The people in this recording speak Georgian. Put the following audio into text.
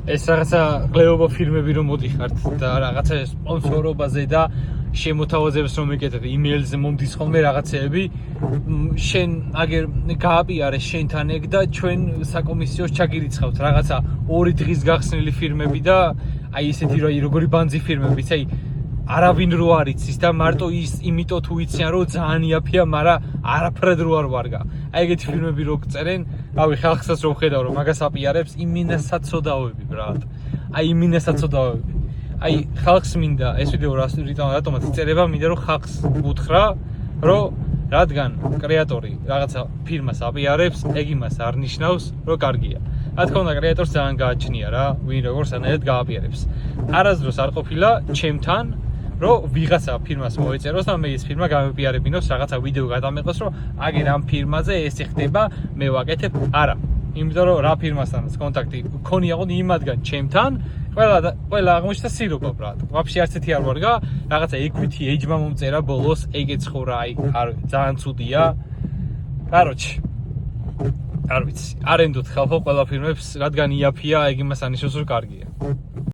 ეს რაღაცა ყლეობა ფილმები რომ მოდიხართ და რაღაცა სპონსორობაზე და შემოთავაზებას რომ ეკეთებ იმეილზე მომდის ხოლმე რაღაცეები შენ აგერ გააპიარე შენთან ეგ და ჩვენ საკომისიოს ჩაგირიცხავთ რაღაცა 2 დღის გახსნილი ფილმები და აი ესეთი როგორი ბანძი ფილმებიც აი არავინ რო არ იცის და მარტო ის იმიტომ თუ იციან რომ ძალიან იაფია მაგრამ არაფრად რო არ ვარგა აი ეგეთი ფილმები რო წერენ რავი ხალხსაც რო ხედავ რომ მაგას აპიარებს იმინასაცოდაოები ბრატ აი იმინასაცოდაოები აი ხალხს მინდა ეს ვიდეო რატომაც წერება მინდა რომ ხალხს გუთხრა რომ რადგან კრეატორი რაღაცა ფილმას აპიარებს ეგ იმას არ ნიშნავს რომ კარგია რა თქმა უნდა კრეატორს ძალიან გააჩნია რა ვინ როგორ სანაირად გააპიარებს არასდროს არ ყოფილა ჩემთან რომ ვიღაცა ფილმას მოეწეროს და მე ეს ფილმა გამეპიარებინოს რაღაცა ვიდეო გადამეყოს რომ აგერ ამ ფილმაზე ეს ხდება მე ვაკეთებ არა იმიტომ რომ რა ფილმასთანაც კონტაქტი მქონია ყო იმადგან ჩემთან ყველა აღმოჩნდა სიროკო ბრატ ვაფშე არც ერთი არ ვარგა რაღაცა equity age-მა მომწერა ბოლოს ეგ ეცხოვრა აი არ ძალიან ცუდია კაროჩი არ ვიცი არენდოთ ხალხო ყველა ფილმებს რადგან იაფია ეგ იმას ანიშნავს რომ კარგია